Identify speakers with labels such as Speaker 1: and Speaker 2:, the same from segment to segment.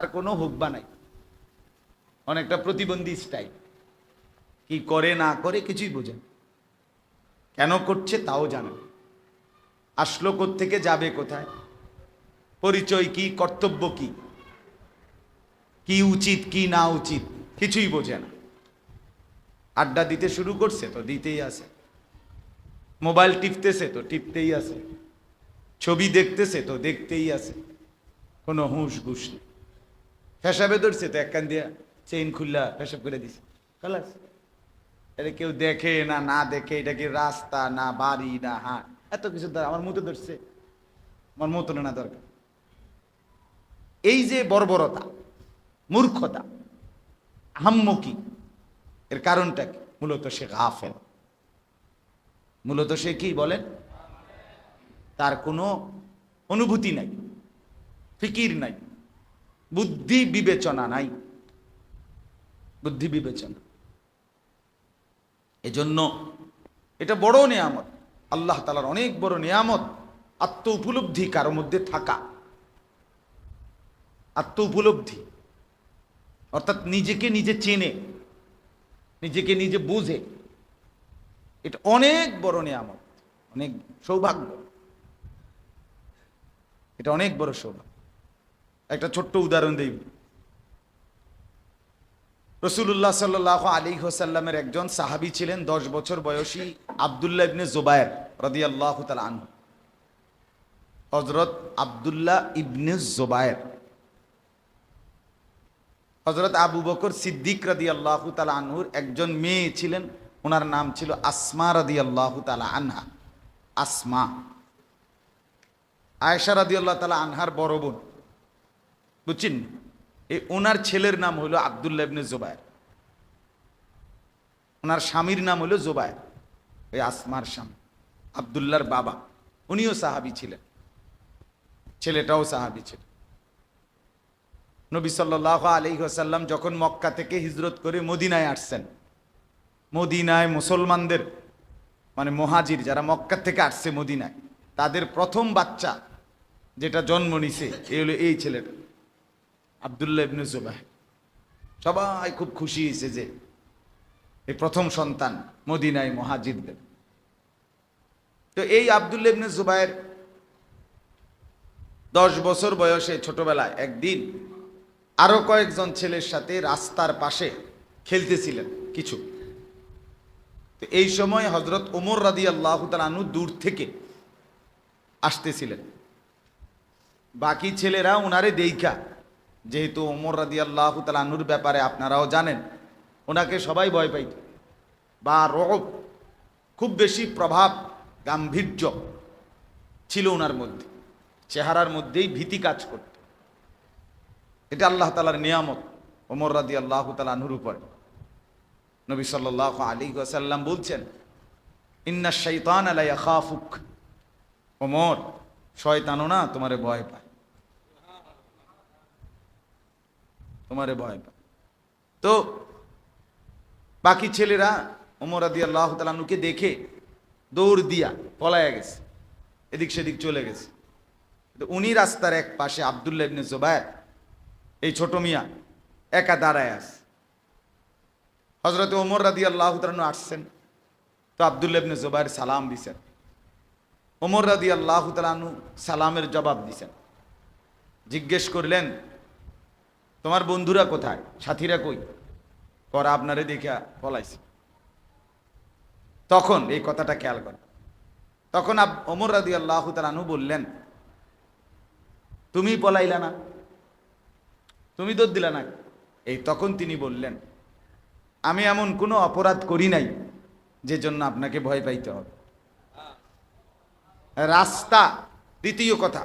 Speaker 1: আর কোনো হুকবা নাই, অনেকটা প্রতিবন্ধী স্টাইল। কি করে না করে কিছুই বোঝেন, কেন করছে তাও জানেন, আসলো কোত্থেকে যাবে কোথায়, পরিচয় কি, কর্তব্য কি, কি উচিত কি না উচিত কিছুই বোঝে না। আড্ডা দিতে শুরু করছে তো দিতেই আছে, মোবাইল টিপতেছে তো টিপতেই আছে, ছবি দেখতেছে তো দেখতেই আছে, কোনো হুঁশ ঘুষ নেই। পেশাবে ধরছে তো এক কান দিয়া চেইন খুললা পেশাব করে দিছে, খালাস। এটা কেউ দেখে না না দেখে, এটা কি রাস্তা না বাড়ি না হাট, এত কিছু আমার মতো ধরছে, আমার মতো না দরকার। এই যে বর্বরতা, মূর্খতা, আহাম্মকি, এর কারণটা কি? মূলত সে গাফেল, মূলত সে কি বলেন, তার কোনো অনুভূতি নাই, ফিকির নাই, বুদ্ধি বিবেচনা নাই, বুদ্ধি বিবেচনা। এজন্য এটা বড় নিয়ামত, আল্লাহ তাআলার অনেক বড় নিয়ামত, আত্ম উপলব্ধি কারো মধ্যে থাকা, আত্ম উপলব্ধি অর্থাৎ নিজেকে নিজে চেনে, নিজেকে নিজে বুঝে, এটা অনেক বড় নিয়ামত, অনেক সৌভাগ্য, এটা অনেক বড় সৌভাগ্য। একটা ছোট্ট উদাহরণ দেই। রাসূলুল্লাহ সাল্লাল্লাহু আলাইহি ওয়াসাল্লামের একজন সাহাবী ছিলেন 10 বছর বয়সী আব্দুল্লাহ ইবনে জুবায়ের রাদিয়াল্লাহু তাআলা আনহু। হযরত আব্দুল্লাহ ইবনে জুবায়ের, হযরত আবু বকর সিদ্দিক রাদিয়াল্লাহু তাআলা আনহুর একজন মেয়ে ছিলেন, ওনার নাম ছিল আসমা রাদিয়াল্লাহু তাআলা আনহা। আসমা আয়েশা রাদিয়াল্লাহু তাআলা আনহার বড় বোন, বুঝছেন? এই ওনার ছেলের নাম হলো আব্দুল্লাহ ইবনে জুবায়ের, ওনার স্বামীর নাম হলো জুবায়ের, ওই আসমার স্বামী আব্দুল্লাহর বাবা, উনিও সাহাবী ছিলেন, ছেলেটাও সাহাবী ছিল। নবী সাল্লাল্লাহু আলাইহি ওয়াসাল্লাম যখন মক্কা থেকে হিজরত করে মদিনায় আসছেন, মদিনায় মুসলমানদের মানে মুহাজির যারা মক্কা থেকে আসছে মদিনায়, তাদের প্রথম বাচ্চা যেটা জন্ম নিছে এই হলো এই ছেলেটা আব্দুল্লাহ ইবনে জুবায়ের। সবাই খুব খুশি হয়েছে যে এই প্রথম সন্তান মদিনায় মুহাজিরদের। তো এই আব্দুল্লাহ ইবনে জুবায়ের 10 বছর বয়সে ছোটবেলায় একদিন আরো কয়েকজন ছেলের সাথে রাস্তার পাশে খেলতেছিলেন কিছু। তো এই সময় হযরত ওমর রাদিয়াল্লাহু তাআলা আনহু দূর থেকে আসতেছিলেন। বাকি ছেলেরা ওনারে দেইখা, যেহেতু ওমর রাদিয়াল্লাহু তাআলা আনহুর ব্যাপারে আপনারাও জানেন, ওনাকে সবাই ভয় পাইত, বা রব, খুব বেশি প্রভাব গাম্ভীর্য ছিল ওনার মধ্যে, চেহারার মধ্যেই ভীতি কাজ করত। এটা আল্লাহ তাআলার নিয়ামত ওমর রাদিয়াল্লাহু তাআলা আনহুর উপর। নবী সাল্লাল্লাহু আলাইহি ওয়াসাল্লাম বলছেন, ইন্নাশ শাইতানা লা ইয়াখাফুক, ওমর শয়তানও না তোমারে ভয় পায়, তোমারে ভয় পায়। তো বাকি ছেলেরা ওমর রাদিয়াল্লাহু তাআলা আনহুকে দেখে দৌড় দিয়া পলায়া গেছে, এদিক সেদিক চলে গেছে। তো উনি রাস্তার এক পাশে আব্দুল্লাহ ইবনে জুবায়ের, এই ছোট মিয়া একা দাঁড়ায় আছে। হযরত ওমর রাদিয়াল্লাহু তাআলা আনহু আসছেন, তো আব্দুল্লাহ ইবনে জুবায়ের সালাম দিছেন। ওমর রাদিয়াল্লাহু তাআলা আনহু সালামের জবাব দিছেন, জিজ্ঞেস করলেন তোমার বন্ধুরা কোথায়, সাথীরা কই? পরে আপনারে দেখা পলাইছে। তখন এই কথাটা খেয়াল করেন, তখন ওমর রাদিয়াল্লাহু তাআলা আনহু বললেন, তুমি পলাইলা না, তুমি দৌড় দিলা না। এই তখন তিনি বললেন, আমি এমন কোনো অপরাধ করি নাই যে জন্য আপনাকে ভয় পাইতে হবে। রাস্তা, দ্বিতীয় কথা,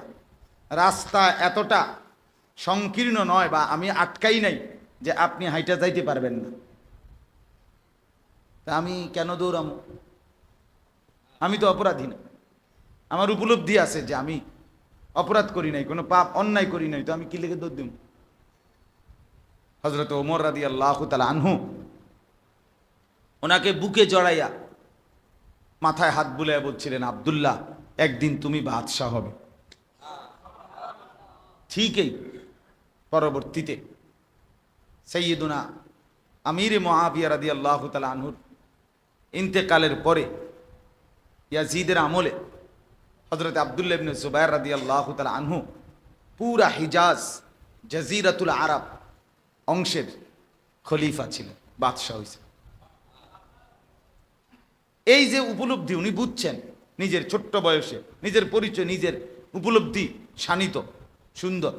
Speaker 1: রাস্তা এতটা সংকীর্ণ নয় বা আমি আটকাই নাই যে আপনি হাইটা যাইতে পারবেন না, তা আমি কেন দৌড়ামো? আমি তো অপরাধী না, আমার উপলব্ধি আছে যে আমি অপরাধ করি নাই, কোনো পাপ অন্যায় করি নাই, তো আমি কি লেগে দৌড় দিব? হযরত ওমর রাদিয়াল্লাহু তাআলা আনহু ওনাকে বুকে জড়াইয়া মাথায় হাত বুলাইয়া বলছিলেন, আব্দুল্লাহ একদিন তুমি বাদশাহ হবে। ঠিকই, পরবর্তীতে সাইয়্যিদুনা আমির মুআবিয়া রাদিয়াল্লাহু তাআলা আনহুর ইন্তেকালের পরে ইয়াজিদের আমলে হযরত আব্দুল্লাহ ইবনে জুবায়ের রাদিয়াল্লাহু তাআলা আনহু পুরা হিজাজ জাজিরাতুল আরব অংশের খলিফা ছিলেন, বাদশাহ হয়েছে। এই যে উপলব্ধি উনি বুঝছেন নিজের ছোট্ট বয়সে, নিজের পরিচয়, নিজের উপলব্ধি শানিত সুন্দর,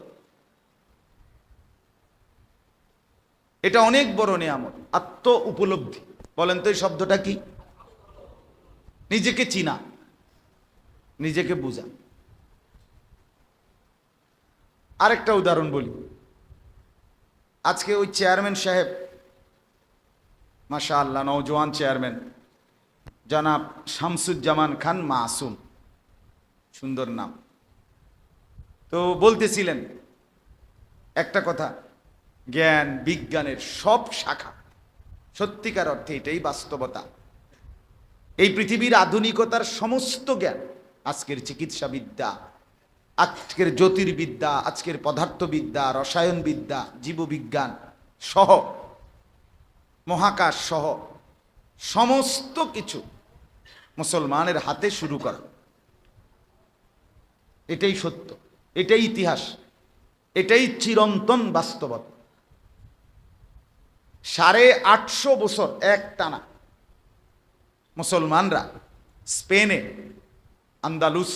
Speaker 1: এটা অনেক বড় নিয়ামত। আত্ম উপলব্ধি বলেন তো এই শব্দটা কি? নিজেকে চিনা, নিজেকে বুঝা। আরেকটা উদাহরণ বলি। আজকে ওই চেয়ারম্যান সাহেব, মাশাআল্লাহ, নওজোয়ান চেয়ারম্যান জনাব শামসুজ্জামান খান মাসুম, সুন্দর নাম। তো বলতেছিলেন একটা কথা, জ্ঞান বিজ্ঞানের সব শাখা, সত্যিকার অর্থে এটাই বাস্তবতা। এই পৃথিবীর আধুনিকতার সমস্ত জ্ঞান, আজকের চিকিৎসাবিদ্যা, আজকের জ্যোতির্বিদ্যা, আজকের পদার্থবিদ্যা, রসায়নবিদ্যা, জীববিজ্ঞান সহ, মহাকাশ সহ সমস্ত কিছু মুসলমানের হাতে শুরু করা। এটাই সত্য, এটাই ইতিহাস, এটাই চিরন্তন বাস্তবতা। 850 বছর এক টানা মুসলমানরা স্পেনে, আন্দালুস,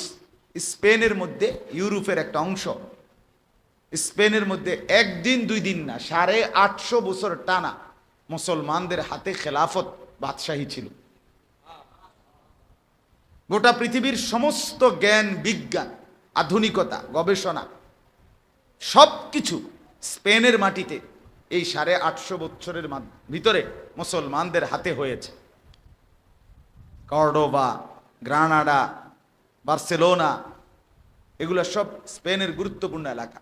Speaker 1: স্পেনের মধ্যে ইউরোপের একটা অংশ, স্পেনের মধ্যে একদিন দুই দিন না, 850 বছর টানা মুসলমানদের হাতে খেলাফত, বাদশাহী ছিল। গোটা পৃথিবীর সমস্ত জ্ঞান বিজ্ঞান, আধুনিকতা, গবেষণা সব কিছু স্পেনের মাটিতে এই 850 বছরের ভিতরে মুসলমানদের হাতে হয়েছে। কর্ডোবা, গ্রানাডা, বার্সেলোনা, এগুলো সব স্পেনের গুরুত্বপূর্ণ এলাকা।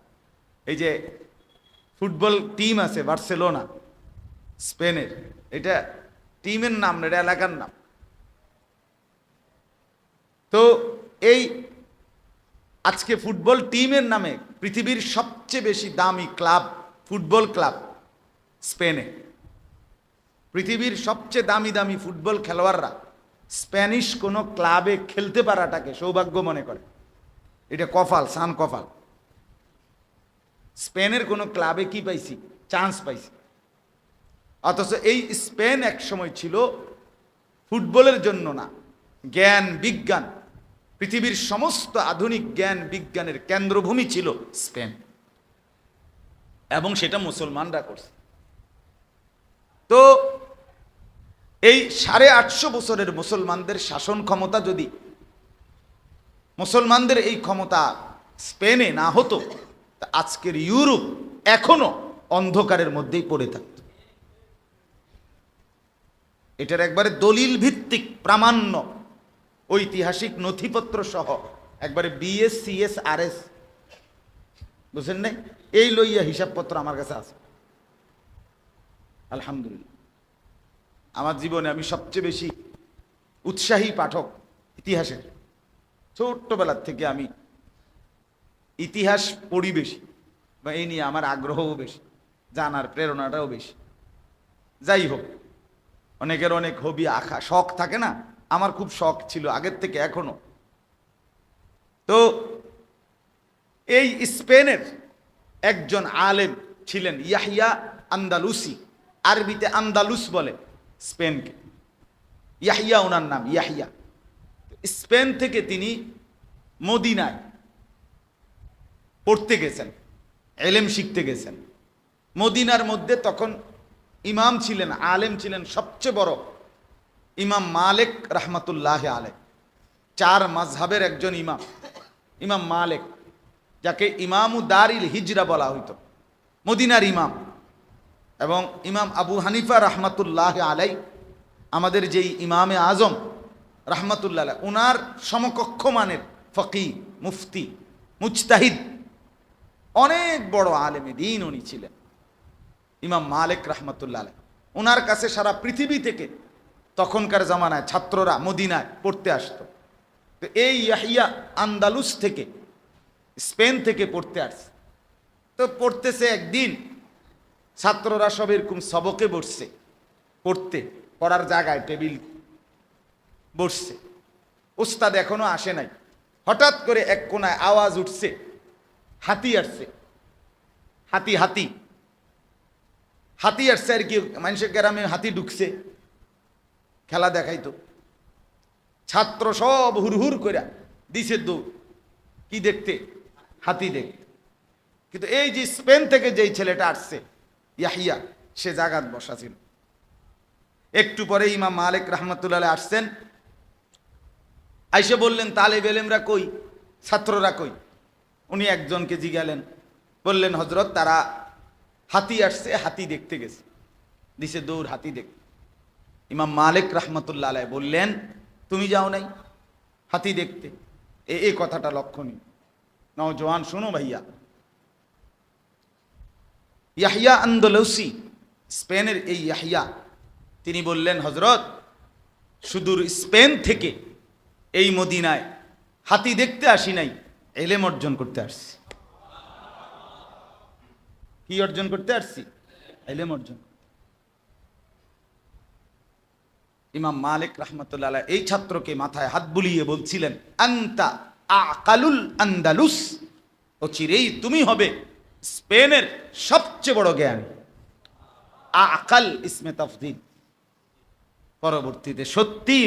Speaker 1: এই যে ফুটবল টিম আছে বার্সেলোনা, স্পেনের, এটা টিমের নাম না, এটা এলাকার নাম। তো এই আজকে ফুটবল টিমের নামে পৃথিবীর সবচেয়ে বেশি দামি ক্লাব, ফুটবল ক্লাব স্পেনে। পৃথিবীর সবচেয়ে দামি দামি ফুটবল খেলোয়াড়রা স্প্যানিশ কোনো ক্লাবে খেলতে পারাটাকে সৌভাগ্য মনে করে। এটা কপাল, সান কপাল। স্পেনের কোনো ক্লাবে কি পাইছি? চান্স পাইছি। অথচ এই স্পেন এক সময় ছিল ফুটবলের জন্য না, জ্ঞান বিজ্ঞান, পৃথিবীর সমস্ত আধুনিক জ্ঞান বিজ্ঞানের কেন্দ্রভূমি ছিল স্পেন, এবং সেটা মুসলমানরা করছে। তো এই 850 বছরের মুসলমানদের শাসন ক্ষমতা, যদি মুসলমানদের এই ক্ষমতা স্পেনে না হতো, তা আজকের ইউরোপ এখনো অন্ধকারের মধ্যেই পড়ে থাকত। এটার একবারে দলিল ভিত্তিক প্রামাণ্য ঐতিহাসিক নথিপত্র সহ একবারে বিএস সিএস আরএস, বুঝলেন নাই, এই লইয়া হিসাবপত্র আমার কাছে আছে। আলহামদুলিল্লাহ, আমার জীবনে আমি সবচেয়ে বেশি উৎসাহী পাঠক ইতিহাসের। ছোট্টবেলার থেকে আমি ইতিহাস পড়ি বেশি, বা এই নিয়ে আমার আগ্রহও বেশি, জানার প্রেরণাটাও বেশি। যাই হোক, অনেকের অনেক হবি, আঁকা, শখ থাকে না, আমার খুব শখ ছিল আগের থেকে এখনো। তো এই স্পেনের একজন আলেম ছিলেন ইয়াহিয়া আন্দালুসি, আরবিতে আন্দালুস বলে স্পেনকে, ইয়াহিয়া ওনার নাম, ইয়াহিয়া। স্পেন থেকে তিনি মদিনায় পড়তে গেছেন, এলেম শিখতে গেছেন। মদিনার মধ্যে তখন ইমাম ছিলেন, আলেম ছিলেন সবচেয়ে বড় ইমাম মালিক রহমতুল্লাহ আলাইহ, 4 মাযহাবের একজন ইমাম, ইমাম মালিক, যাকে ইমামু দারিল হিজরা বলা হইতো, মদিনার ইমাম। এবং ইমাম আবু হানিফা রহমতুল্লাহ আলাইহ, আমাদের যেই ইমামে আজম রহমতুল্লাহ আলাইহ, ওনার সমকক্ষ মানের ফকি, মুফতি, মুজতাহিদ, অনেক বড় আলেমে দ্বীন উনি ছিলেন, ইমাম মালিক রহমতুল্লাহ আলাইহ। ওনার কাছে সারা পৃথিবী থেকে তখনকার জামানায় ছাত্ররা মদিনায় পড়তে আসতো। তো এই ইয়াহিয়া আন্দালুস থেকে, স্পেন থেকে পড়তে আসছে। তো তো পড়তেছে, একদিন ছাত্ররা সব এরকম সবকে বসছে, পড়ার জায়গায় টেবিল বসছে, ওস্তাদ এখনো আসে নাই। হঠাৎ করে এক কোনায় আওয়াজ উঠছে, হাতি আসছে, হাতি হাতি হাতি আসছে আর কি। মানুষের গ্রামে হাতি ঢুকছে, খেলা দেখাইতো। ছাত্র সব হুড়হুড় করে দিছে দৌড়, কি দেখতে? হাতি দেখতে। কিন্তু এই যে স্পেন থেকে যেই ছেলেটা আসছে ইয়াহিয়া, সে জাগাত বসা ছিল। একটু পরে ইমাম মালিক রহমতুল্লাহ আসছেন, আইসে বললেন তালেব এলেমরা কই, ছাত্ররা কই? উনি একজনকে জিজ্ঞালেন, বললেন হজরত তারা হাতি আসছে, হাতি দেখতে গেছে, দিছে দৌড় হাতি দেখতে। ইমাম মালিক রহমতুল্লাহ আলাইহি বললেন তুমি যাও নাই হাতি দেখতে? এই কথাটা লক্ষণীয়। নওজওয়ান শোনো ভাইয়া, ইয়াহিয়া আন্দোলসি, স্পেনের এই ইয়াহিয়া, তিনি বললেন হজরত সুদূর স্পেন থেকে এই মদিনায় হাতি দেখতে আসি নাই, এলেম অর্জন করতে আসছি। কি অর্জন করতে আসছি? এলেম অর্জন। ইমাম মালিক রহমতুল্লাহ আলাইহি এই ছাত্রকে মাথায় হাত বুলিয়ে বলছিলেন, আনতা আকালুল আন্দালুস, ও চিরেই তুমি হবে স্পেনের সবচেয়ে বড় জ্ঞানী। আকাল ইসমে তাফদীল, পরবর্তীতে সত্যি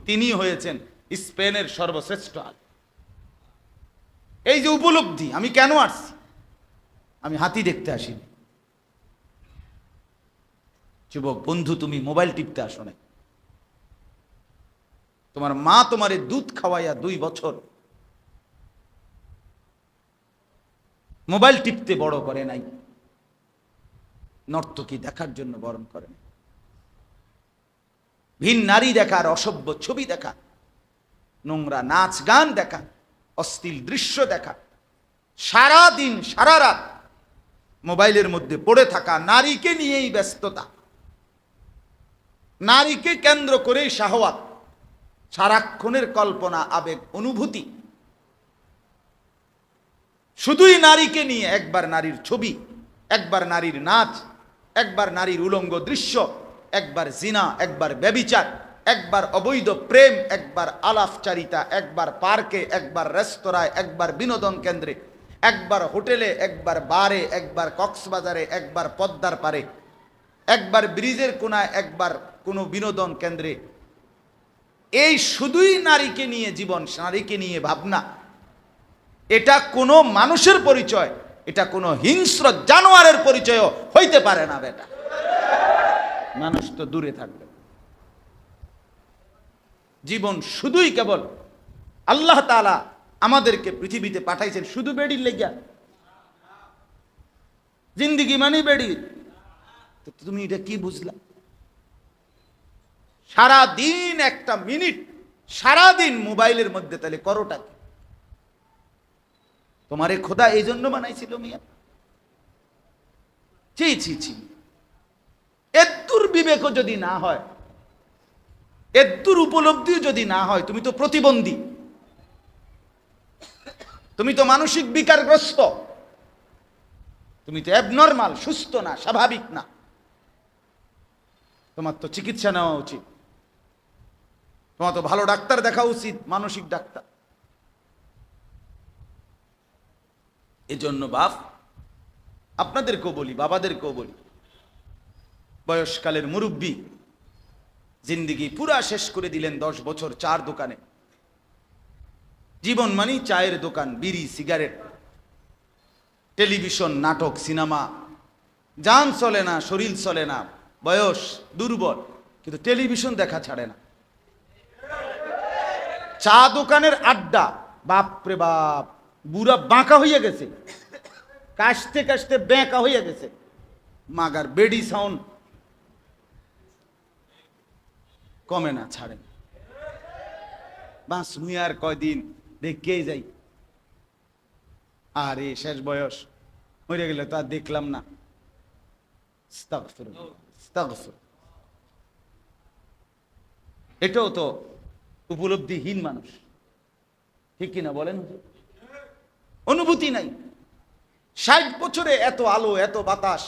Speaker 1: তিনি হয়েছেন স্পেনের সর্বশ্রেষ্ঠ আলেম। এই যে উপলব্ধি, আমি কেন আসছি? আমি হাতি দেখতে আসিনি। যুবক বন্ধু, তুমি মোবাইল টিপতে আসো নাই। তোমার মা তোমারে দুধ খাওয়াইয়া 2 বছর মোবাইল টিপতে বড় করে নাই, নর্তকী দেখার জন্য বরণ করে নাই, ভিন নারী দেখার, অসভ্য ছবি দেখা, নোংরা নাচ গান দেখা, অশ্লীল দৃশ্য দেখা, সারা দিন সারা রাত মোবাইলের মধ্যে পড়ে থাকা, নারীকে নিয়েই ব্যস্ততা, নারীকে কেন্দ্র করেই শাহওয়াত, সারাক্ষণের কল্পনা, আবেগ, অনুভূতি, শুধুই নারীকে নিয়ে। একবার নারীর ছবি, একবার নারীর নাচ, একবার নারীর উলঙ্গ দৃশ্য, একবার জিনা, একবার ব্যভিচার, একবার অবৈধ প্রেম, একবার আলাপচারিতা, একবার পার্কে, একবার রেস্তোরাঁয়, একবার বিনোদন কেন্দ্রে, একবার হোটেলে, একবার বারে, একবার কক্সবাজারে, একবার পদ্মার পারে, একবার ব্রিজের কোনায়, একবার কোনো বিনোদন কেন্দ্রে। এই শুধুই নারীকে নিয়ে জীবন, নারীকে নিয়ে ভাবনা। এটা কোনো মানুষের পরিচয়, এটা কোনো হিংস্র জানোয়ারের পরিচয়ও হইতে পারে না বেটা। মানুষ তো দূরে থাকবে। জীবন শুধুই কেবল আল্লাহ তাআলা আমাদেরকে পৃথিবীতে পাঠাইছেন শুধু বেডির লেগিয়া। জিন্দিগি মানে বেডি। তো তুমি এটা কি বুঝলা? সারা দিন একটা মিনিট, সারা দিন মোবাইলের মধ্যে তাহলে করোটা কি? তোমারে খোদা এই জন্য বানাইছিল মিয়া? ছি ছি ছি, এদ্দুর বিবেকও যদি না হয়, এদ্দুর উপলব্ধিও যদি না হয়, তুমি তো প্রতিবন্ধী, তুমি তো মানসিক বিকারগ্রস্ত, তুমি তো অ্যাবনর্মাল, সুস্থ না, স্বাভাবিক না। তোমার তো চিকিৎসা নেওয়া উচিত, তোমার তো ভালো ডাক্তার দেখা উচিত, মানসিক ডাক্তার। এজন্য বাপ, আপনাদেরকেও বলি, বাবাদেরকেও বলি, বয়সকালের মুরব্বী, জিন্দিগি পুরা শেষ করে দিলেন 10 বছর চার দোকানে। জীবন মানে চায়ের দোকান, বিড়ি, সিগারেট, টেলিভিশন, নাটক, সিনেমা, জান চলে না, শরীর চলে না, বয়স দুর্বল, কিন্তু টেলিভিশন দেখা ছাড়ে না। চা দোকানের আড্ডা, বাপরে বাপ, বুড়া বাঁকা হইয়া গেছে, কাশতে কাশতে বেঁকা হইয়া গেছে। মাগার বেডি সাউন্ড কমে না, ছাড়ে না। বাস আর কয়দিন দেখেই যাই, আরে শেষ বয়স, মরে গেলে তো আর দেখলাম না। এটাও তো উপলব্ধিহীন মানুষ, ঠিক কিনা বলেন? অনুভূতি নাই, 60 বছরে এত আলো, এত বাতাস,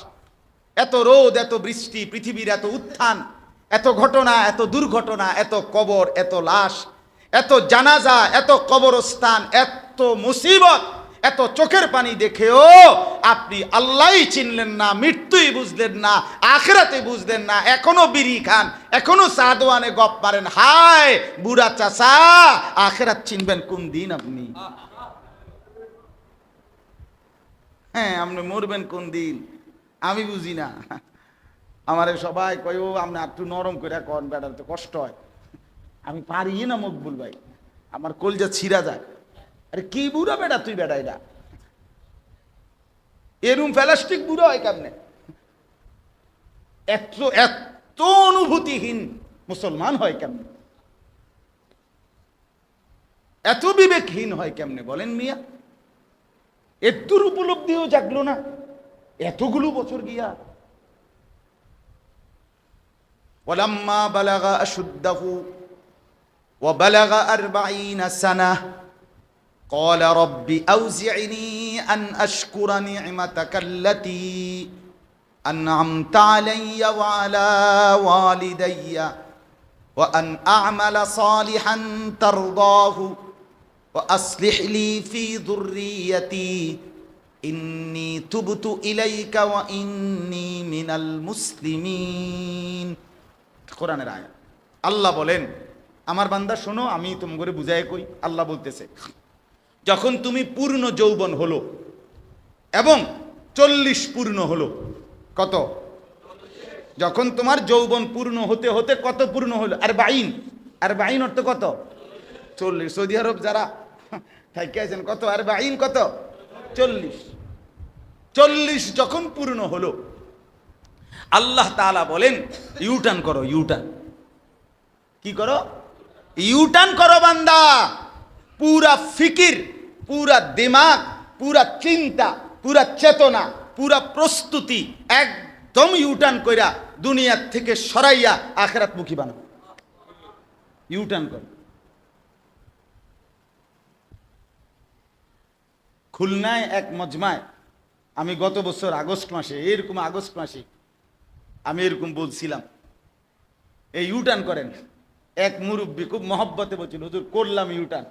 Speaker 1: এত রোদ, এত বৃষ্টি, পৃথিবীর এত উত্থান, এত ঘটনা, এত দুর্ঘটনা, এত কবর, এত লাশ, এত জানাজা, এত কবরস্থান, এত মুসিবত, এত চোখের পানি দেখেও আপনি আল্লাহই চিনলেন না, মৃত্যুই বুঝলেন না, আখিরাতে বুঝলেন না, এখনো বিড়ি খান, এখনো সাদওয়ানে গপ মারেন। হায় বুড়া চাচা, আখিরাত চিনবেন কোন দিন আপনি? হ্যাঁ, আপনি মরবেন কোন দিন আমি বুঝি না। আমারে সবাই কয়, ও আপনি একটু নরম করে কন, বেটার তো কষ্ট হয়। আমি পারি না মকবুল ভাই, আমার কলজা ছিঁড়া যায়। আরে কি বুড়া বেটা তুই, বেটা এটা এরম প্লাস্টিক বুড়া হয় কেমনে? এত এত অনুভূতিহীন মুসলমান হয় কেমনে? এত বিবেকহীন হয় কেমনে বলেন মিয়া? এতদূর উপলব্ধিও জাগলো না এতগুলো বছর গিয়া। ওয়ালাম্মা বালাগা আশুদ্দাহু ওয়া বালাগা 40 সানাহ قال رب أوزعني أن أشكر نعمتك التي أنعمت علي وعلى والدي وأن أعمل صالحا ترضاه وأصلح لي في ذريتي إني تبت إليك وإني من المسلمين। কোরআনের আয়াত। আল্লাহ বলেন, আমার বান্দা শোনো, আমি তোমাকে বুঝাই কই। আল্লাহ বলতেছে, যখন তুমি পূর্ণ যৌবন হলো এবং 40 পূর্ণ হলো, কত? যখন তোমার যৌবন পূর্ণ হতে হতে কত পূর্ণ হলো? 40। 40 অর্থ কত? 40। সৌদি আরব যারা থাইকে আছেন, কত 40 কত? 40। 40 যখন পূর্ণ হলো, আল্লাহ তাআলা বলেন ইউটার্ন করো। ইউটার্ন কি করো? ইউটার্ন করো বান্দা। পুরা ফিকির, পুরা দিমাগ, পুরা চিন্তা, পুরা চেতনা, পুরা প্রস্তুতি একদম ইউটার্ন কইরা দুনিয়ার থেকে সরাইয়া আখিরাত মুখী বানাও। ইউটার্ন করো। খুলনায় এক মজমায় আমি গত বছর আগস্ট মাসে, এরকম আগস্ট মাসে আমি এরকম বলছিলাম, এই ইউটার্ন করেন। এক মুরব্বী খুব মহব্বতে বলছিল, হুজুর করলাম ইউটার্ন।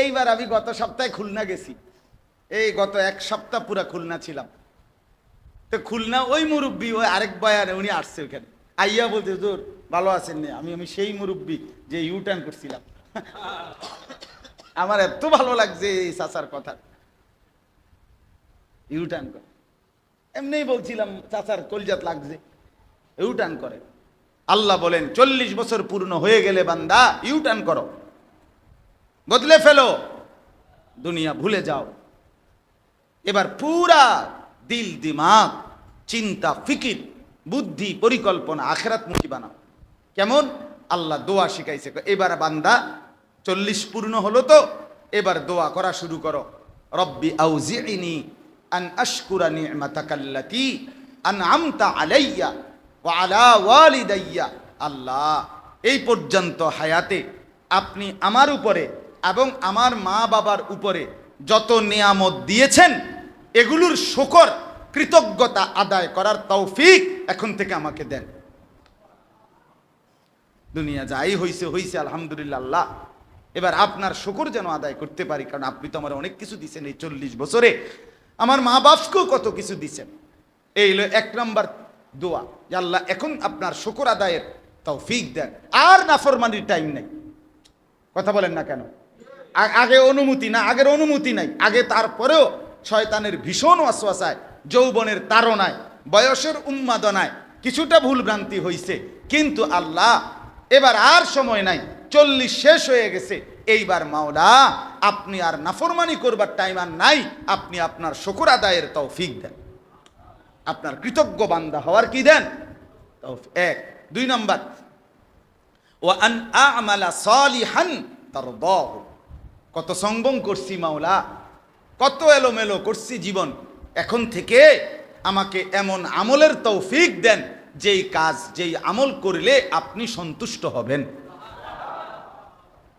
Speaker 1: এইবার আমি গত সপ্তাহে খুলনা গেছি, এই গত এক সপ্তাহ পুরা খুলনা ছিলাম। তো খুলনা ওই মুরব্বী, ওই আরেক বয়ানে উনি আসছে ওখানে, আইয়া বলতে, হুজুর ভালো আছেন না? আমি সেই মুরব্বী যে ইউটার্ন করছিলাম। আমার এত ভালো লাগছে এই চাচার কথা, ইউটার্ন করে। এমনি বলছিলাম চাচার কলজাত লাগছে, ইউটার্ন করে। আল্লাহ বলেন 40 বছর পূর্ণ হয়ে গেলে বান্দা ইউটার্ন করো, বদলে ফেলো, দুনিয়া ভুলে যাও। এবার পুরা দিল দিমাগ, চিন্তা ফিকির, বুদ্ধি, পরিকল্পনা আখিরাত মুখী বানাও। কেমন? আল্লাহ দোয়া শিখাইছে। এবার বান্দা 40 পূর্ণ হলো তো এবার দোয়া করা শুরু করো। রব্বি আউজিনি আন আশকুরা নি'মাতাকাল্লাতী আনআমতা আলাইয়া ওয়া আলা ওয়ালিদাইয়া। আল্লাহ, এই পর্যন্ত হায়াতে আপনি আমার উপরে এবং আমার মা বাবার উপরে যত নিয়ামত দিয়েছেন, এগুলোর শুকর, কৃতজ্ঞতা আদায় করার তৌফিক এখন থেকে আমাকে দেন। দুনিয়া যাই হইছে হইছে, আলহামদুলিল্লাহ। আল্লাহ, এবার আপনার শুকর যেন আদায় করতে পারি, কারণ আপনি তো আমার অনেক কিছু দিচ্ছেন এই 40 বছরে, আমার মা বাপকেও কত কিছু দিচ্ছেন। এই হলো 1 নম্বর দোয়া, যে আল্লাহ এখন আপনার শুকর আদায়ের তৌফিক দেন। আর নাফরমানির টাইম নেই। কথা বলেন না কেন? আগে অনুমতি না, আগের অনুমতি নাই আগে, তারপরেও শয়তানের ভীষণ ওয়াসওয়াসায়, যৌবনের তাড়নায়, বয়সের উন্মাদনায় কিছুটা ভুল ভ্রান্তি হইছে, কিন্তু আল্লাহ এবার আর সময় নাই, 40 শেষ হয়ে গেছে। এইবার মাওলা আপনি আর নাফরমানি করবার টাইম আর নাই, আপনি আপনার শুকর আদায়ের তৌফিক দেন, আপনার কৃতজ্ঞ বান্দা হওয়ার কি দেন তৌফিক। 1। 2 নম্বর, ওয়া আন আ'মালা সালিহান তারদাহু। কত সংবং করছি মাওলা, কত এলোমেলো করছি জীবন, এখন থেকে আমাকে এমন আমলের তৌফিক দেন যেই কাজ, যেই আমল করলে আপনি সন্তুষ্ট হবেন।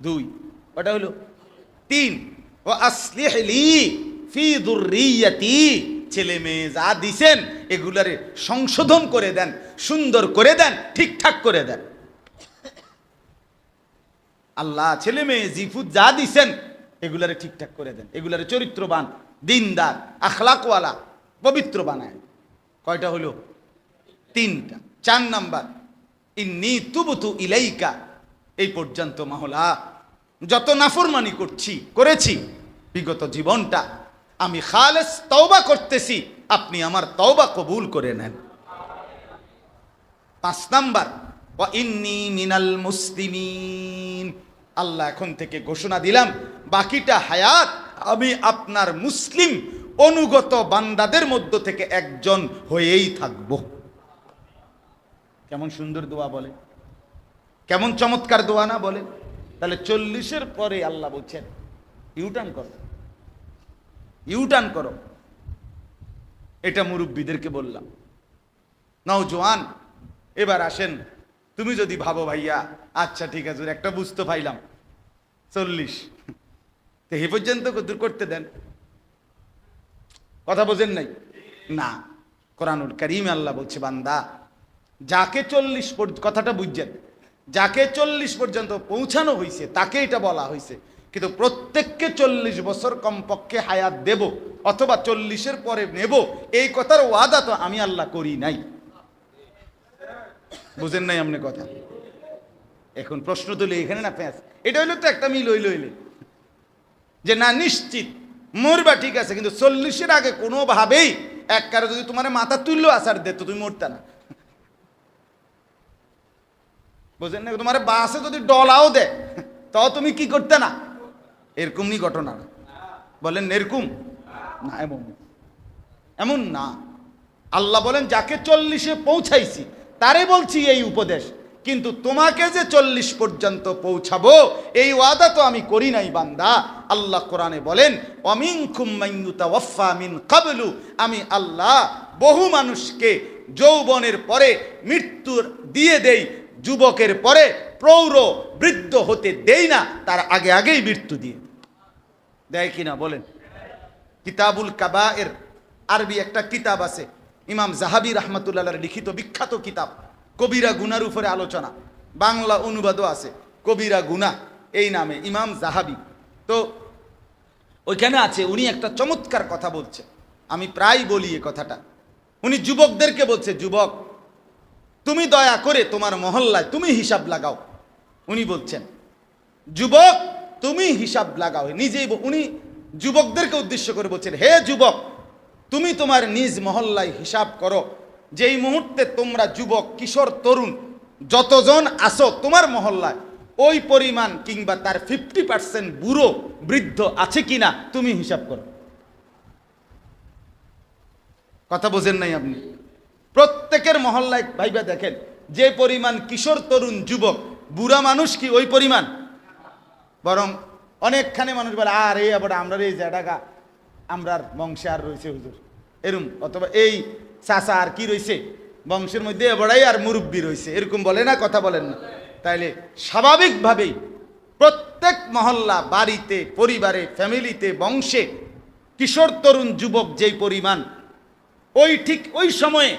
Speaker 1: 2। ওটা হলো 3। ও আসলিহ লি ফি যুররিয়াতি, ছেলে মেয়ে যা দিছেন এগুলারে সংশোধন করে দেন, সুন্দর করে দেন, ঠিকঠাক করে দেন। আল্লাহ ছেলে মেয়ে জিফুত যা দিছেন এগুলারে ঠিকঠাক করে দেন, এগুলারে চরিত্রবান, দিনদার, আখলাকওয়ালা, পবিত্র বানায়। কয়টা হলো? 3টা। 4 নাম্বার, ইন্নী তুবতু ইলাইকা, এই পর্যন্ত মাওলা যত নাফরমানি করেছি বিগত জীবনটা, আমি খালেস তওবা করতেছি, আপনি আমার তওবা কবুল করে নেন। 5 নাম্বার, ওয়া ইন্নী মিনাল মুসলিমিন, আল্লাহ এখন থেকে ঘোষণা দিলাম বাকিটা হায়াত আমি আপনার মুসলিম অনুগত বান্দাদের মধ্য থেকে একজন হয়েই থাকব। কেমন সুন্দর দোয়া বলে, কেমন চমৎকার দোয়া না বলে। তাহলে 40-এর পরে আল্লাহ বলছেন ইউটার্ন করো, ইউটার্ন করো। এটা মুরব্বীদেরকে বললাম। নওজোয়ান এবার আসেন, তুমি যদি ভাবো ভাইয়া আচ্ছা ঠিক আছে একটা বুঝতে পাইলাম 40, তো এ পর্যন্ত দূর করতে দেন, কথা বোঝেন নাই না। কোরআনুল কারীমে আল্লাহ বলছে বান্দা যাকে 40, কথাটা বুঝছেন, যাকে 40 পর্যন্ত পৌঁছানো হয়েছে তাকে এটা বলা হয়েছে, কিন্তু প্রত্যেককে 40 বছর কমপক্ষে হায়াত দেব অথবা 40-এর পরে নেব, এই কথার ওয়াদা তো আমি আল্লাহ করি নাই। বুঝেন নাই আপনি কথা? এখন প্রশ্ন তুলে এখানে না প্যাঁচ, এটা হইলো তো একটা মিল হইলে যে না নিশ্চিত মরবা ঠিক আছে, কিন্তু 40-এর আগে কোনোভাবেই এক কারো যদি তোমার মাথা তুললো আসার দে তো তুমি মরতা না। বুঝেন না? তোমার বাসে যদি ডলাও দে তাও তুমি কি করতে না, এরকম নি ঘটনা না। বলেন এরকম না, এমন না। আল্লাহ বলেন যাকে 40-এ পৌঁছাইছি তারে বলছি এই উপদেশ, কিন্তু তোমাকে যে 40 পর্যন্ত পৌঁছাবো এই ওয়াদা তো আমি করি নাই বান্দা। আল্লাহ কোরআনে বলেন ওয়ামিনকুম মাইয়ুতাওয়াফা মিন ক্বাবলু, আমি আল্লাহ বহু মানুষকে যৌবনের পরে মৃত্যুর দিয়ে দেই, যুবকের পরে প্রৌঢ় বৃদ্ধ হতে দেই না, তার আগে আগেই মৃত্যু দিয়ে দেয় কিনা বলেন? কিতাবুল কাবায়ের আরবি একটা কিতাব আছে, ইমাম জাহাবি রাহমাতুল্লাহ লিখিত বিখ্যাত কিতাব, কবিরা গুনার উপরে আলোচনা, বাংলা অনুবাদও আছে, কবিরা গুনা এই নামে ইমাম জাহাবি। তো ওইখানে আছে, উনি একটা চমৎকার কথা বলছে, আমি প্রায় বলি এ কথাটা। উনি যুবকদেরকে বলছে, যুবক তুমি দয়া করে তোমার মহল্লায় তুমি হিসাব লাগাও। উনি বলছেন যুবক তুমি হিসাব লাগাও, নিজেই উনি যুবকদেরকে উদ্দেশ্য করে বলছেন, হে যুবক তুমি তোমার নিজ মহল্লায় হিসাব করো, যেই মুহূর্তে তোমরা যুবক কিশোর তরুণ যতজন আসো তোমার মহল্লায় ওই পরিমাণ কিংবা তার 50% বুড়ো বৃদ্ধ আছে কিনা তুমি হিসাব করো। কথা বোঝেন নাই আপনি? প্রত্যেকের মহল্লায় ভাইবা দেখেন যে পরিমাণ কিশোর তরুণ যুবক, বুড়া মানুষ কি ওই পরিমাণ? বরং অনেকখানে মানুষ বলে আর এই আবার আমরা এই জায়গা আমরার বংশে আর রয়েছে হুজুর এরকম, অথবা এই চাচা আর কি রয়েছে বংশের মধ্যে এবারাই আর মুরব্বী রয়েছে, এরকম বলে না, কথা বলেন না? তাইলে স্বাভাবিকভাবেই প্রত্যেক মহল্লা, বাড়িতে, পরিবারে, ফ্যামিলিতে, বংশে কিশোর তরুণ যুবক যেই পরিমাণ, ওই ঠিক ওই সময়ে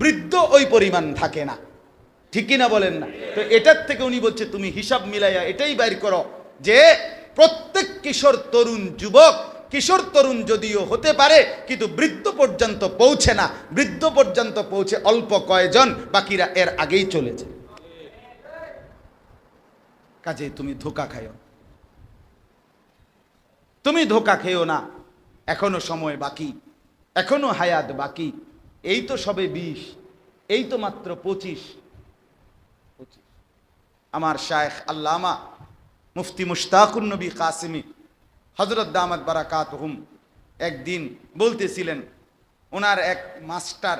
Speaker 1: বৃদ্ধ ওই পরিমাণ থাকে না, ঠিক কিনা বলেন না? তো এটার থেকে উনি বলছে তুমি হিসাব মিলাইয়া এটাই বাইর করো যে প্রত্যেক কিশোর তরুণ যুবক, কিশোর তরুণ যদিও হতে পারে কিন্তু বৃদ্ধ পর্যন্ত পৌঁছে না, বৃদ্ধ পর্যন্ত পৌঁছে অল্প কয়েকজন, বাকিরা এর আগেই চলেছে। কাজে তুমি ধোঁকা খাইও, তুমি ধোঁকা খেও না, এখনো সময় বাকি, এখনো হায়াত বাকি, এই তো সবে 20, এই তো মাত্র 25। আমার শায়েখ আল্লামা মুফতি মুশতাকুন নবী কাসিমি হযরত দামাত বারাকাতুহুম একদিন বলতেছিলেন, ওনার এক মাস্টার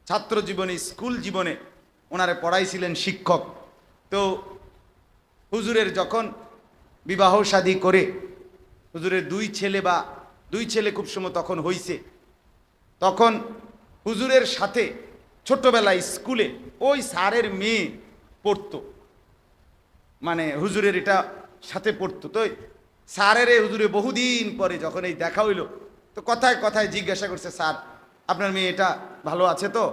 Speaker 1: ছাত্র জীবনে, স্কুল জীবনে ওনারে পড়াইছিলেন শিক্ষক। তো হুজুরের যখন বিবাহ শাদী করে, হুজুরের 2 ছেলে খুব সময় তখন হইছে, তখন হুজুরের সাথে ছোটবেলায় স্কুলে ওই স্যারের মেয়ে পড়তো, মানে হুজুরের এটা সাথে পড়তো। তো স্যারের এই হুজুরে বহুদিন পরে যখন এই দেখা হইল, তো কথায় কথায় জিজ্ঞাসা করছে, স্যার আপনার মেয়েটা ভালো আছে তো,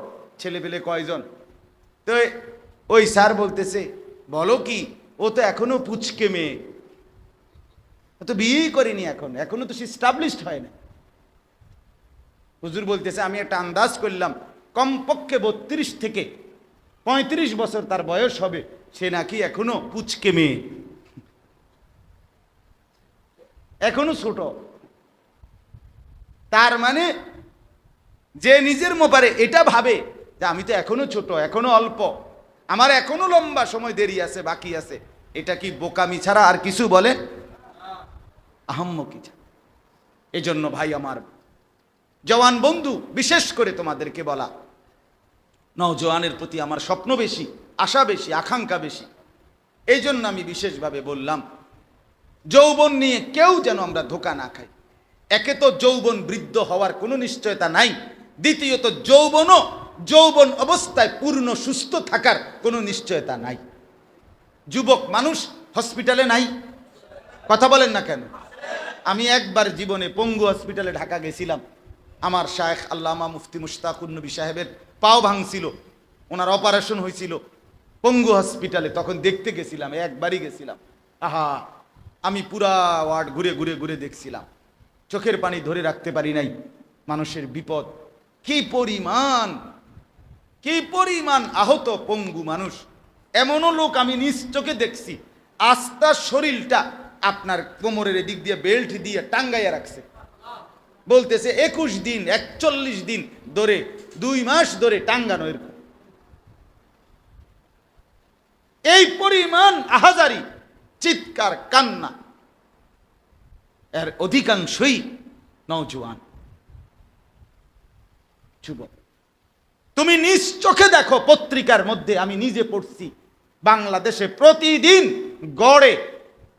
Speaker 1: ছেলে পেলে কয়জন? তো ওই স্যার বলতেছে, বলো কি, ও তো এখনো পুচকে মেয়ে, ও তো বিয়েই করেনি, এখনো তো সে স্টাবলিশড হয় না। হুজুর বলতেছে, আমি একটা আন্দাজ করলাম কমপক্ষে 32 থেকে 35 বছর তার বয়স হবে, সে নাকি এখনো পুচকে মেয়ে, এখনো ছোট। তার মানে যে নিজের ব্যাপারে এটা ভাবে যে আমি তো এখনো ছোট, এখনো অল্প, আমার এখনো লম্বা সময় দেরি আছে, বাকি আছে, এটা কি বোকামি ছাড়া আর কিছু বলে? আহাম্মকি ছাড়া। এজন্য ভাই আমার, জওয়ান বন্ধু, বিশেষ করে তোমাদেরকে বলা, নওজওয়ানের প্রতি আমার স্বপ্ন বেশি, আশা বেশি, আকাঙ্ক্ষা বেশি। এই জন্য আমি বিশেষভাবে বললাম, যৌবন নিয়ে কেউ যেন আমরা ধোঁকা না খাই। একে তো যৌবন বৃদ্ধ হওয়ার কোনো নিশ্চয়তা নাই, দ্বিতীয়ত যৌবন অবস্থায় পূর্ণ সুস্থ থাকার কোনো নিশ্চয়তা নাই। যুবক মানুষ হসপিটালে নাই, কথা বলেন না কেন? আমি একবার জীবনে পঙ্গু হসপিটালে ঢাকা গেছিলাম, আমার শায়েখ আল্লামা মুফতি মুশতাকুর নবী সাহেবের পাও ভাঙছিল, ওনার অপারেশন হয়েছিল পঙ্গু হসপিটালে, তখন দেখতে গেছিলাম, একবারই গেছিলাম। আহা, আমি পুরা ওয়ার্ড ঘুরে ঘুরে ঘুরে দেখছিলাম, চোখের পানি ধরে রাখতে পারি নাই। মানুষের বিপদ, কি পরিমাণ আহত পঙ্গু মানুষ। এমনও লোক আমি নিজ চোখে দেখছি, আস্তা শরীরটা আপনার কোমরের দিক দিয়ে বেল্ট দিয়ে টাঙ্গাইয়া রাখছে, বলতেছে 21 দিন 41 দিন ধরে, 2 মাস ধরে টাঙ্গানো। এরকম এই পরিমাণ আহাজারি, চিৎকার কান্না, এর অধিকাংশই নওজোয়ান যুবক। তুমি নিজ চোখে দেখো, পত্রিকার মধ্যে আমি নিজে পড়ছি, বাংলাদেশে প্রতিদিন গড়ে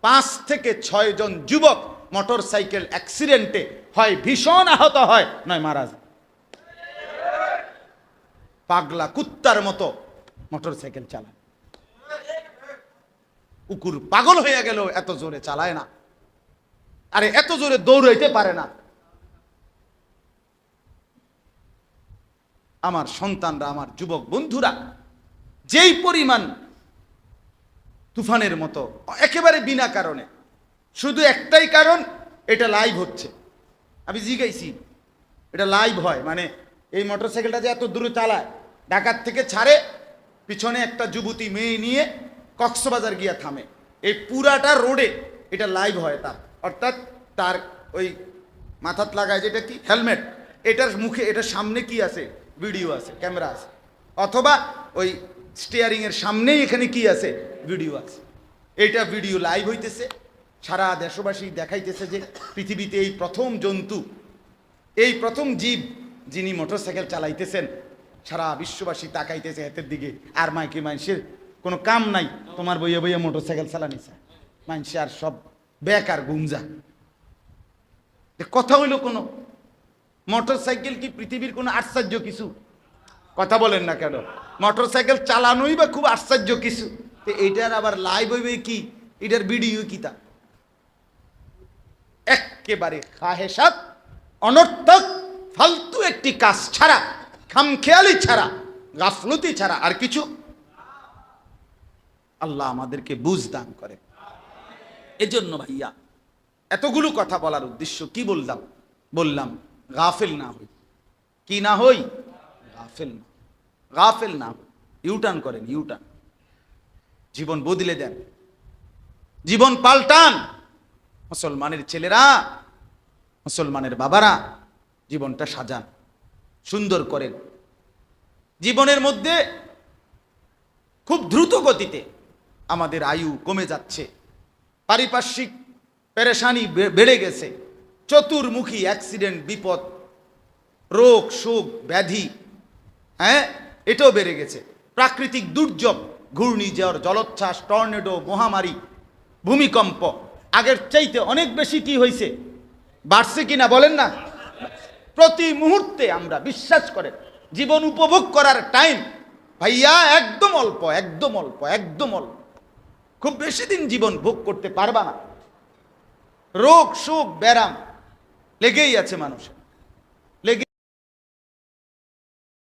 Speaker 1: 5 থেকে 6 জন যুবক মোটর সাইকেল অ্যাক্সিডেন্টে হয় ভীষণ আহত হয়, নয় মারা যায়। পাগলা কুত্তার মতো মোটর সাইকেল চালায়, কুকুর পাগল হয়ে গেল, এত জোরে চালায় না, আরে এত জোরে দৌড়াইতে পারে না। আমার সন্তানরা, আমার যুবক বন্ধুরা যেই পরিমাণ তুফানের মতো, একেবারে বিনা কারণে, শুধু একটাই কারণ, এটা লাইভ হচ্ছে। আমি জিজ্ঞাসি, এটা লাইভ হয় মানে এই মোটরসাইকেলটা যে এত দূরে চালায়, ঢাকার থেকে ছাড়ে, পিছনে একটা যুবতী মেয়ে নিয়ে কক্সবাজার গিয়া থামে, এই পুরাটা রোডে এটা লাইভ হয় তার, অর্থাৎ তার ওই মাথাত লাগায় যেটা কি হেলমেট, এটার মুখে, এটার সামনে কি আছে, ভিডিও আছে, ক্যামেরা আছে, অথবা ওই স্টিয়ারিং এর সামনেই এখানে কি আছে, ভিডিও আছে। এইটা ভিডিও লাইভ হইতেছে, সারা দেশবাসী দেখাইতেছে যে পৃথিবীতে এই প্রথম জন্তু, এই প্রথম জীব যিনি মোটরসাইকেল চালাইতেছেন, সারা বিশ্ববাসী তাকাইতেছে হাতের দিকে। আর মাইকে মানুষের কোনো কাম নাই, তোমার বইয়ে বইয়ে মোটরসাইকেল চালানিছে, মানুষে আর সব বেকার গুমজা। কথা হইল কোনো, মোটরসাইকেল কি পৃথিবীর কোনো আশ্চর্য কিছু? কথা বলেন না কেন? মোটরসাইকেল চালানোই বা খুব আশ্চর্য কিছু, তো এইটার আবার লাইভ হইবে কি, এটার ভিডিও কি? তা একেবারে খাহেসাত, অনর্থক, ফালতু একটি কাজ ছাড়া, খামখেয়ালি ছাড়া, গাফলতি ছাড়া আর কিছু। আল্লাহ আমাদেরকে বুঝ দান করে। এজন্য ভাইয়া, এতগুলো কথা বলার উদ্দেশ্য কি বললাম গাফেল না হই। কি না হই? গাফেল না হই। ইউটার্ন করেন, ইউটার্ন, জীবন বদলে দেন, জীবন পাল্টান। মুসলমানের ছেলেরা, মুসলমানের বাবারা জীবনটা সাজান, সুন্দর করেন। জীবনের মধ্যে খুব দ্রুত গতিতে আমাদের আয়ু কমে যাচ্ছে, পারিপার্শ্বিক পেরেশানি বেড়ে গেছে, চতুর্মুখী অ্যাক্সিডেন্ট, বিপদ, রোগ শোক ব্যাধি, হ্যাঁ এটাও বেড়ে গেছে। প্রাকৃতিক দুর্যোগ, ঘূর্ণিঝড়, জলোচ্ছ্বাস, টর্নেডো, মহামারী, ভূমিকম্প আগের চাইতে অনেক বেশি কি হয়েছে, বাড়ছে কিনা বলেন না? প্রতি মুহূর্তে আমরা বিশ্বাস করেন জীবন উপভোগ করার টাইম ভাইয়া একদম অল্প, একদম অল্প, একদম অল্প। খুব বেশি দিন জীবন ভোগ করতে পারবা না। রোগ শোক ব্যারাম লেগেই আছে মানুষের।